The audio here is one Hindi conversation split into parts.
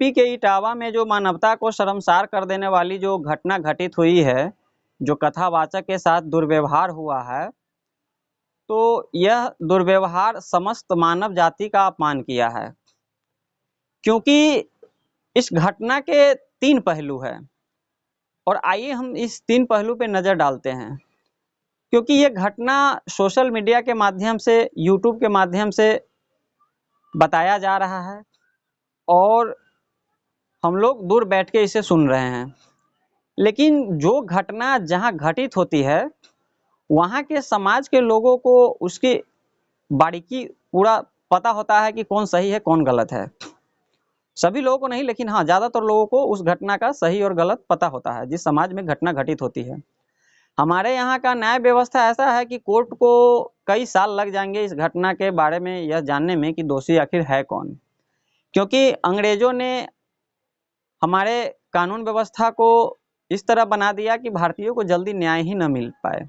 यूपी के इटावा में जो मानवता को शर्मसार कर देने वाली जो घटना घटित हुई है, जो कथावाचक के साथ दुर्व्यवहार हुआ है, तो यह दुर्व्यवहार समस्त मानव जाति का अपमान किया है। क्योंकि इस घटना के 3 पहलू हैं और आइए हम इस 3 पहलू पे नज़र डालते हैं। क्योंकि ये घटना सोशल मीडिया के माध्यम से, यूट्यूब के माध्यम से बताया जा रहा है और हम लोग दूर बैठ के इसे सुन रहे हैं। लेकिन जो घटना जहाँ घटित होती है, वहाँ के समाज के लोगों को उसकी बारीकी पूरा पता होता है कि कौन सही है, कौन गलत है। सभी लोगों को नहीं, लेकिन हाँ, ज़्यादातर लोगों को उस घटना का सही और गलत पता होता है, जिस समाज में घटना घटित होती है। हमारे यहाँ का न्याय व्यवस्था ऐसा है कि कोर्ट को कई साल लग जाएंगे इस घटना के बारे में यह जानने में कि दोषी आखिर है कौन। क्योंकि अंग्रेजों ने हमारे कानून व्यवस्था को इस तरह बना दिया कि भारतीयों को जल्दी न्याय ही न मिल पाए।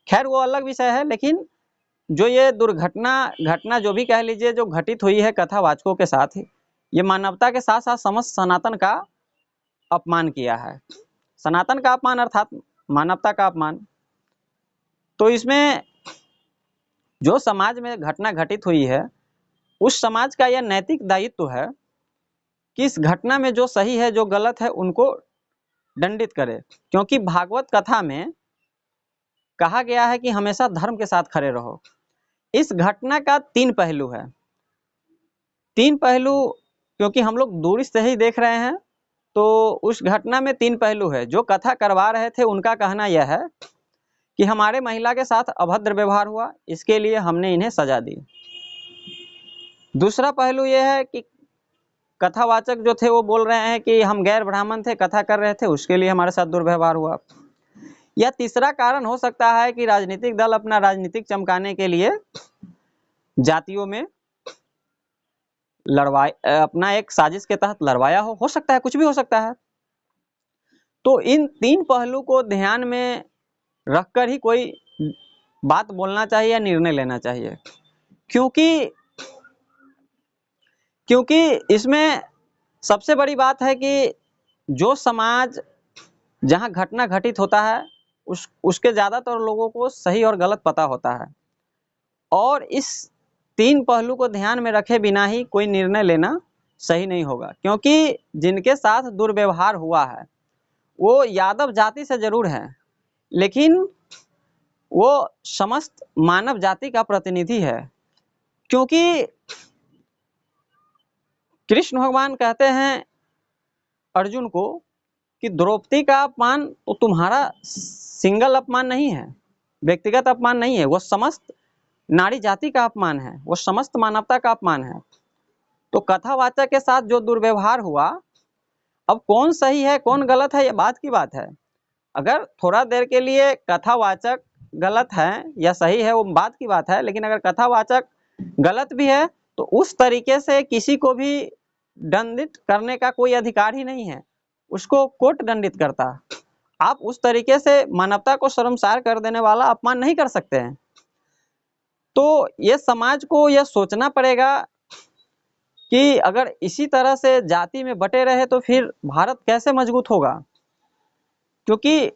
खैर वो अलग विषय है, लेकिन जो ये घटना जो भी कह लीजिए, जो घटित हुई है कथावाचकों के साथ, ये मानवता के साथ साथ समस्त सनातन का अपमान किया है। सनातन का अपमान अर्थात मानवता का अपमान। तो इसमें जो समाज में घटना घटित हुई है, उस समाज का यह नैतिक दायित्व है कि इस घटना में जो सही है, जो गलत है, उनको दंडित करे। क्योंकि भागवत कथा में कहा गया है कि हमेशा धर्म के साथ खड़े रहो। इस घटना का 3 पहलू है। 3 पहलू क्योंकि हम लोग दूर से ही देख रहे हैं, तो उस घटना में 3 पहलू है। जो कथा करवा रहे थे उनका कहना यह है कि हमारे महिला के साथ अभद्र व्यवहार हुआ, इसके लिए हमने इन्हें सजा दी। दूसरा पहलू यह है कि कथावाचक जो थे वो बोल रहे हैं कि हम गैर ब्राह्मण थे, कथा कर रहे थे, उसके लिए हमारे साथ दुर्व्यवहार हुआ। या तीसरा कारण हो सकता है कि राजनीतिक दल अपना राजनीतिक चमकाने के लिए जातियों में अपना एक साजिश के तहत लड़वाया हो सकता है, कुछ भी हो सकता है। तो इन 3 पहलू को ध्यान में रखकर ही कोई बात बोलना चाहिए या निर्णय लेना चाहिए। क्योंकि इसमें सबसे बड़ी बात है कि जो समाज जहां घटना घटित होता है, उसके ज़्यादातर लोगों को सही और गलत पता होता है और इस 3 पहलू को ध्यान में रखे बिना ही कोई निर्णय लेना सही नहीं होगा। क्योंकि जिनके साथ दुर्व्यवहार हुआ है वो यादव जाति से जरूर है, लेकिन वो समस्त मानव जाति का प्रतिनिधि है। क्योंकि कृष्ण भगवान कहते हैं अर्जुन को कि द्रौपदी का अपमान तो तुम्हारा सिंगल अपमान नहीं है, व्यक्तिगत अपमान नहीं है, वो समस्त नारी जाति का अपमान है, वो समस्त मानवता का अपमान है। तो कथावाचक के साथ जो दुर्व्यवहार हुआ, अब कौन सही है कौन गलत है ये बात की बात है। अगर थोड़ा देर के लिए कथावाचक गलत है या सही है वो बात की बात है, लेकिन अगर कथावाचक गलत भी है तो उस तरीके से किसी को भी दंडित करने का कोई अधिकार ही नहीं है, उसको कोर्ट दंडित करता। आप उस तरीके से मानवता को शर्मसार कर देने वाला अपमान नहीं कर सकते हैं। तो ये समाज को यह सोचना पड़ेगा कि अगर इसी तरह से जाति में बटे रहे तो फिर भारत कैसे मजबूत होगा। क्योंकि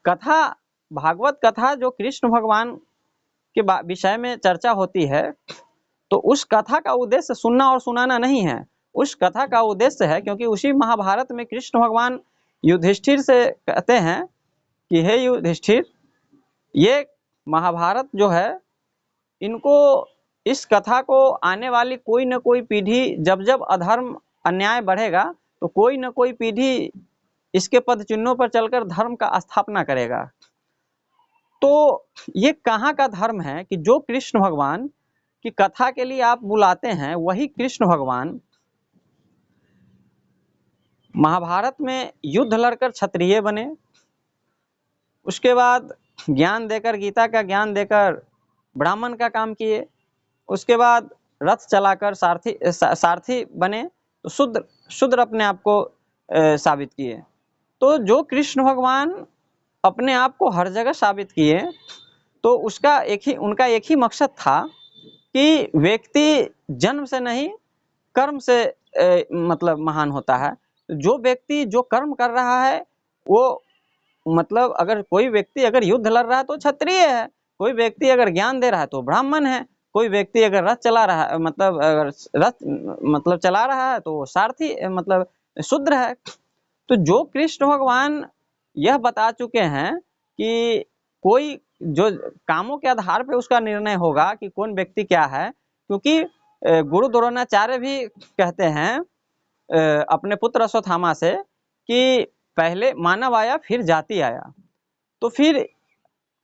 कथा, भागवत कथा जो कृष्ण भगवान के विषय में चर्चा होती है, तो उस कथा का उद्देश्य सुनना और सुनाना नहीं है। उस कथा का उद्देश्य है, क्योंकि उसी महाभारत में कृष्ण भगवान युधिष्ठिर से कहते हैं कि हे युधिष्ठिर, ये महाभारत जो है, इनको इस कथा को आने वाली कोई न कोई पीढ़ी, जब जब अधर्म अन्याय बढ़ेगा तो कोई न कोई पीढ़ी इसके पद चिन्हों पर चलकर धर्म का स्थापना करेगा। तो ये कहाँ का धर्म है कि जो कृष्ण भगवान की कथा के लिए आप बुलाते हैं, वही कृष्ण भगवान महाभारत में युद्ध लड़कर क्षत्रिय बने, उसके बाद ज्ञान देकर, गीता का ज्ञान देकर ब्राह्मण का काम किए, उसके बाद रथ चलाकर सारथी बने, तो शूद्र अपने आप को साबित किए। तो जो कृष्ण भगवान अपने आप को हर जगह साबित किए, तो उनका एक ही मकसद था कि व्यक्ति जन्म से नहीं कर्म से मतलब महान होता है। जो व्यक्ति जो कर्म कर रहा है वो मतलब अगर कोई व्यक्ति अगर युद्ध लड़ रहा है तो क्षत्रिय है, कोई व्यक्ति अगर ज्ञान दे रहा है तो ब्राह्मण है, कोई व्यक्ति अगर रथ चला रहा है मतलब अगर रथ मतलब चला रहा है तो वो सारथी मतलब शूद्र है। तो जो कृष्ण भगवान यह बता चुके हैं कि कोई जो कामों के आधार पे उसका निर्णय होगा कि कौन व्यक्ति क्या है, क्योंकि गुरु द्रोणाचार्य भी कहते हैं अपने पुत्र अश्वत्थामा से कि पहले मानव आया फिर जाति आया। तो फिर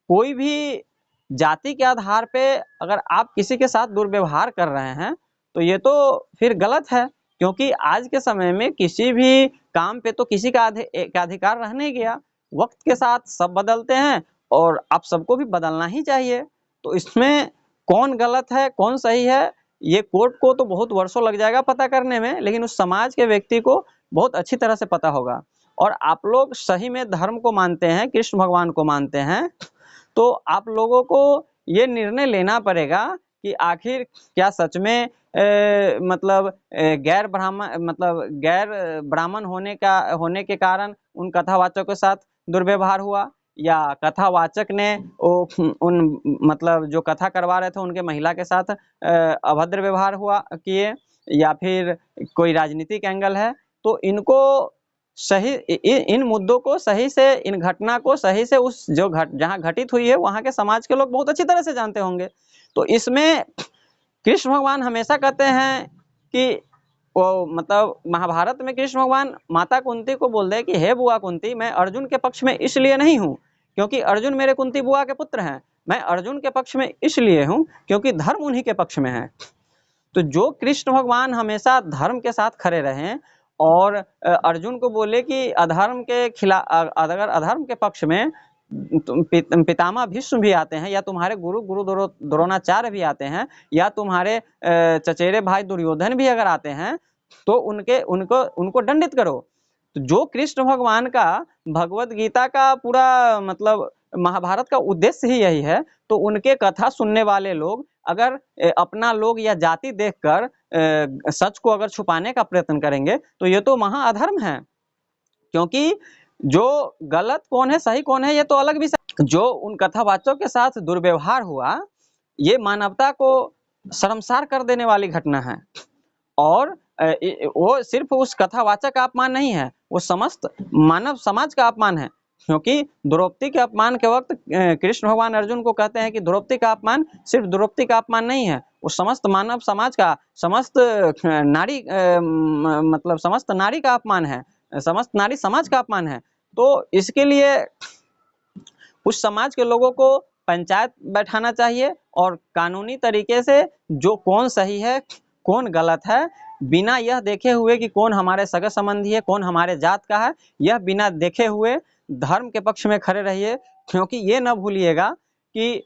कोई भी जाति के आधार पे अगर आप किसी के साथ दुर्व्यवहार कर रहे हैं तो ये तो फिर गलत है, क्योंकि आज के समय में किसी भी काम पे तो किसी का अधिकार रह नहीं गया। वक्त के साथ सब बदलते हैं और आप सबको भी बदलना ही चाहिए। तो इसमें कौन गलत है कौन सही है ये कोर्ट को तो बहुत वर्षों लग जाएगा पता करने में, लेकिन उस समाज के व्यक्ति को बहुत अच्छी तरह से पता होगा। और आप लोग सही में धर्म को मानते हैं, कृष्ण भगवान को मानते हैं, तो आप लोगों को ये निर्णय लेना पड़ेगा कि आखिर क्या सच में मतलब गैर ब्राह्मण होने के कारण उन कथावाचकों के साथ दुर्व्यवहार हुआ, या कथावाचक ने उन मतलब जो कथा करवा रहे थे उनके महिला के साथ अभद्र व्यवहार हुआ किए, या फिर कोई राजनीतिक एंगल है। तो इनको सही इन मुद्दों को सही से, इन घटना को सही से उस जो जहाँ घटित हुई है वहाँ के समाज के लोग बहुत अच्छी तरह से जानते होंगे। तो इसमें कृष्ण भगवान हमेशा कहते हैं कि वो मतलब महाभारत में कृष्ण भगवान माता कुंती को बोल दे कि हे बुआ कुंती, मैं अर्जुन के पक्ष में इसलिए नहीं हूँ क्योंकि अर्जुन मेरे कुंती बुआ के पुत्र हैं, मैं अर्जुन के पक्ष में इसलिए हूँ क्योंकि धर्म उन्हीं के पक्ष में है। तो जो कृष्ण भगवान हमेशा धर्म के साथ खड़े रहें और अर्जुन को बोले कि अधर्म के खिलाफ, अगर अधर्म के पक्ष में पितामह भीष्म भी आते हैं, या तुम्हारे गुरु द्रोणाचार्य भी आते हैं, या तुम्हारे चचेरे भाई दुर्योधन भी अगर आते हैं, तो उनको दंडित करो। तो जो कृष्ण भगवान का भगवत गीता का पूरा मतलब महाभारत का उद्देश्य ही यही है, तो उनके कथा सुनने वाले लोग अगर अपना लोग या जाति देखकर सच को अगर छुपाने का प्रयत्न करेंगे तो ये तो महा अधर्म है। क्योंकि जो गलत कौन है सही कौन है ये तो अलग विषय। जो उन कथावाचकों के साथ दुर्व्यवहार हुआ ये मानवता को शर्मसार कर देने वाली घटना है, और वो सिर्फ उस कथावाचक का अपमान नहीं है, वो समस्त मानव समाज का अपमान है। क्योंकि द्रौपदी के अपमान के वक्त कृष्ण भगवान अर्जुन को कहते हैं कि द्रौपदी का अपमान सिर्फ द्रौपदी का अपमान नहीं है, वो समस्त मानव समाज का, समस्त नारी मतलब समस्त नारी का अपमान है, समस्त नारी समाज का अपमान है। तो इसके लिए उस समाज के लोगों को पंचायत बैठाना चाहिए और कानूनी तरीके से जो कौन सही है कौन गलत है, बिना यह देखे हुए कि कौन हमारे सगे संबंधी है कौन हमारे जात का है, यह बिना देखे हुए धर्म के पक्ष में खड़े रहिए। क्योंकि ये न भूलिएगा कि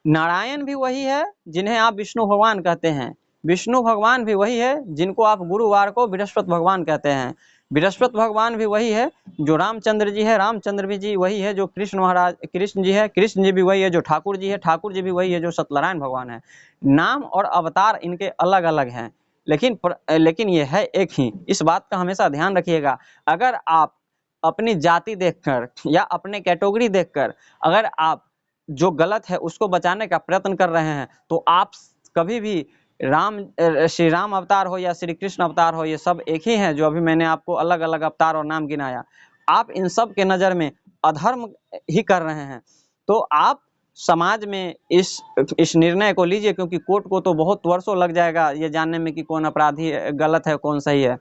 नारायण भी वही है जिन्हें आप विष्णु भगवान कहते हैं, विष्णु भगवान भी वही है जिनको आप गुरुवार को बृहस्पति भगवान कहते हैं, बृहस्पति भगवान भी वही है जो रामचंद्र जी है, रामचंद्र भी जी वही है जो कृष्ण जी है, कृष्ण जी भी वही है जो ठाकुर जी है, ठाकुर जी भी वही है जो सत्यनारायण भगवान है। नाम और अवतार इनके अलग अलग हैं, लेकिन ये है एक ही। इस बात का हमेशा ध्यान रखिएगा। अगर आप अपनी जाति देखकर या अपने कैटेगरी देखकर अगर आप जो गलत है उसको बचाने का प्रयत्न कर रहे हैं तो आप कभी भी श्री राम अवतार हो या श्री कृष्ण अवतार हो, ये सब एक ही हैं जो अभी मैंने आपको अलग अलग अवतार और नाम गिनाया, आप इन सब के नज़र में अधर्म ही कर रहे हैं। तो आप समाज में इस निर्णय को लीजिए, क्योंकि कोर्ट को तो बहुत वर्षों लग जाएगा ये जानने में कि कौन अपराधी गलत है कौन सही है।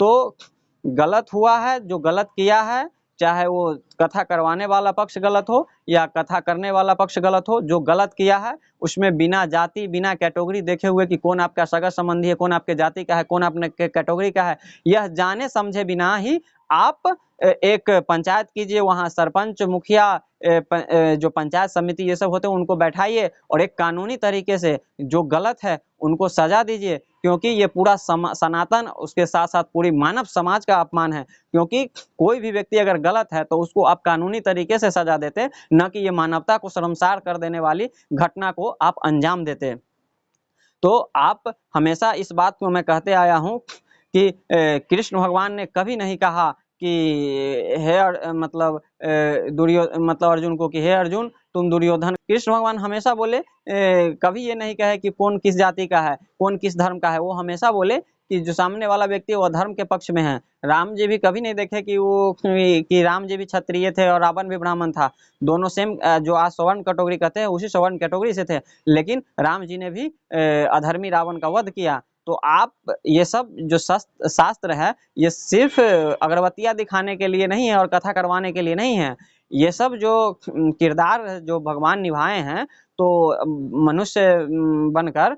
तो गलत हुआ है, जो गलत किया है, चाहे वो कथा करवाने वाला पक्ष गलत हो या कथा करने वाला पक्ष गलत हो, जो गलत किया है उसमें बिना जाति बिना कैटेगरी देखे हुए कि कौन आपका सगा संबंधी है, कौन आपके जाति का है, कौन अपने कैटेगरी का है, यह जाने समझे बिना ही आप एक पंचायत कीजिए, वहाँ सरपंच मुखिया जो पंचायत समिति ये सब होते हैं उनको बैठाइए और एक कानूनी तरीके से जो गलत है उनको सजा दीजिए। क्योंकि ये पूरा सनातन उसके साथ साथ पूरी मानव समाज का अपमान है। क्योंकि कोई भी व्यक्ति अगर गलत है तो उसको आप कानूनी तरीके से सजा देते, न कि ये मानवता को शर्मसार कर देने वाली घटना को आप अंजाम देते। तो आप हमेशा इस बात को मैं कहते आया हूँ कि कृष्ण भगवान ने कभी नहीं कहा कि मतलब अर्जुन को कि हे अर्जुन तुम दुर्योधन। कृष्ण भगवान हमेशा बोले, कभी ये नहीं कहे कि कौन किस जाति का है, कौन किस धर्म का है। वो हमेशा बोले कि जो सामने वाला व्यक्ति है वह धर्म के पक्ष में है। राम जी भी कभी नहीं देखे कि राम जी भी क्षत्रिय थे और रावण भी ब्राह्मण था। दोनों सेम जो आज स्वर्ण कैटेगरी कहते हैं उसी स्वर्ण कैटेगरी से थे, लेकिन राम जी ने भी अधर्मी रावण का वध किया। तो आप ये सब जो शास्त्र है ये सिर्फ अगरबत्तियां दिखाने के लिए नहीं है और कथा करवाने के लिए नहीं है। ये सब जो किरदार जो भगवान निभाए हैं तो मनुष्य बनकर,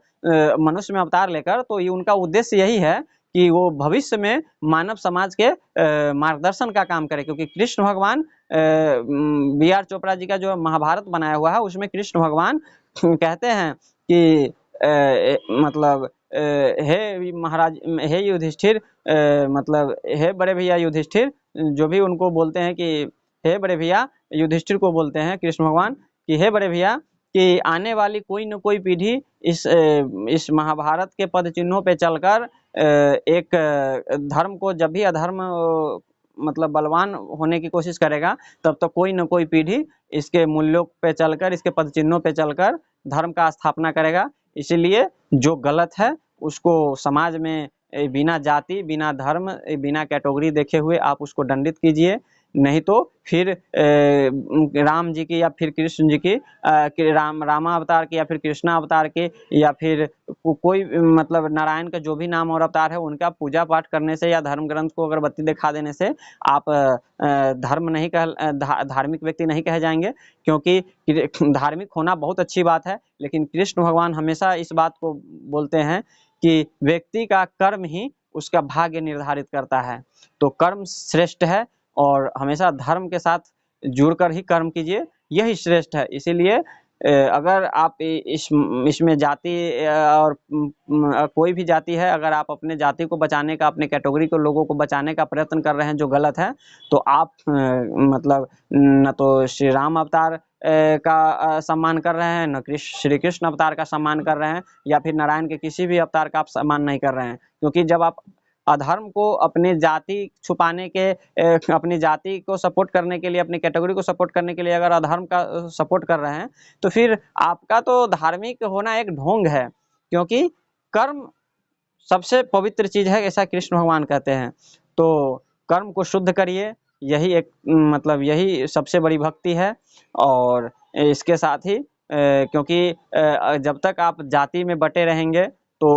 मनुष्य में अवतार लेकर, तो ये उनका उद्देश्य यही है कि वो भविष्य में मानव समाज के मार्गदर्शन का काम करे। क्योंकि कृष्ण भगवान, बी.आर. चोपड़ा जी का जो महाभारत बनाया हुआ है उसमें कृष्ण भगवान कहते हैं कि मतलब हे महाराज, हे युधिष्ठिर, मतलब हे बड़े भैया युधिष्ठिर, जो भी उनको बोलते हैं कि हे बड़े भैया, युधिष्ठिर को बोलते हैं कृष्ण भगवान कि हे बड़े भैया, कि आने वाली कोई न कोई पीढ़ी इस महाभारत के पद चिन्हों पे चलकर एक धर्म को, जब भी अधर्म मतलब बलवान होने की कोशिश करेगा तब तो कोई न कोई पीढ़ी इसके मूल्यों पे चलकर, इसके पद चिन्हों पे चलकर धर्म का स्थापना करेगा। इसीलिए जो गलत है उसको समाज में बिना जाति, बिना धर्म, बिना कैटेगरी देखे हुए आप उसको दंडित कीजिए। नहीं तो फिर राम जी की या फिर कृष्ण जी की, रामा अवतार की या फिर कृष्णा अवतार के, या फिर कोई मतलब नारायण का जो भी नाम और अवतार है उनका पूजा पाठ करने से या धर्म ग्रंथ को अगरबत्ती दिखा देने से आप धार्मिक व्यक्ति नहीं कहे जाएंगे। क्योंकि धार्मिक होना बहुत अच्छी बात है, लेकिन कृष्ण भगवान हमेशा इस बात को बोलते हैं कि व्यक्ति का कर्म ही उसका भाग्य निर्धारित करता है। तो कर्म श्रेष्ठ है और हमेशा धर्म के साथ जुड़कर ही कर्म कीजिए, यही श्रेष्ठ है। इसीलिए अगर आप इसमें जाति और कोई भी जाति है, अगर आप अपने जाति को बचाने का, अपने कैटेगरी को, लोगों को बचाने का प्रयत्न कर रहे हैं जो गलत है, तो आप मतलब न तो श्री राम अवतार का सम्मान कर रहे हैं, न श्री कृष्ण अवतार का सम्मान कर रहे हैं, या फिर नारायण के किसी भी अवतार का आप सम्मान नहीं कर रहे हैं। क्योंकि जब आप अधर्म को अपनी जाति छुपाने के, अपनी जाति को सपोर्ट करने के लिए, अपनी कैटेगरी को सपोर्ट करने के लिए अगर अधर्म का सपोर्ट कर रहे हैं, तो फिर आपका तो धार्मिक होना एक ढोंग है। क्योंकि कर्म सबसे पवित्र चीज है, ऐसा कृष्ण भगवान कहते हैं। तो कर्म को शुद्ध करिए, यही एक मतलब यही सबसे बड़ी भक्ति है। और इसके साथ ही क्योंकि जब तक आप जाति में बटे रहेंगे तो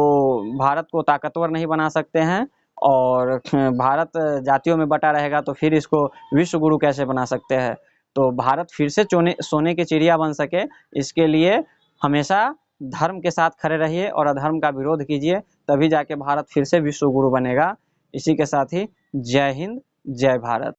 भारत को ताकतवर नहीं बना सकते हैं, और भारत जातियों में बटा रहेगा तो फिर इसको विश्व गुरु कैसे बना सकते हैं। तो भारत फिर से सोने की चिड़िया बन सके, इसके लिए हमेशा धर्म के साथ खड़े रहिए और अधर्म का विरोध कीजिए, तभी जाके भारत फिर से विश्व गुरु बनेगा। इसी के साथ ही जय हिंद, जय भारत।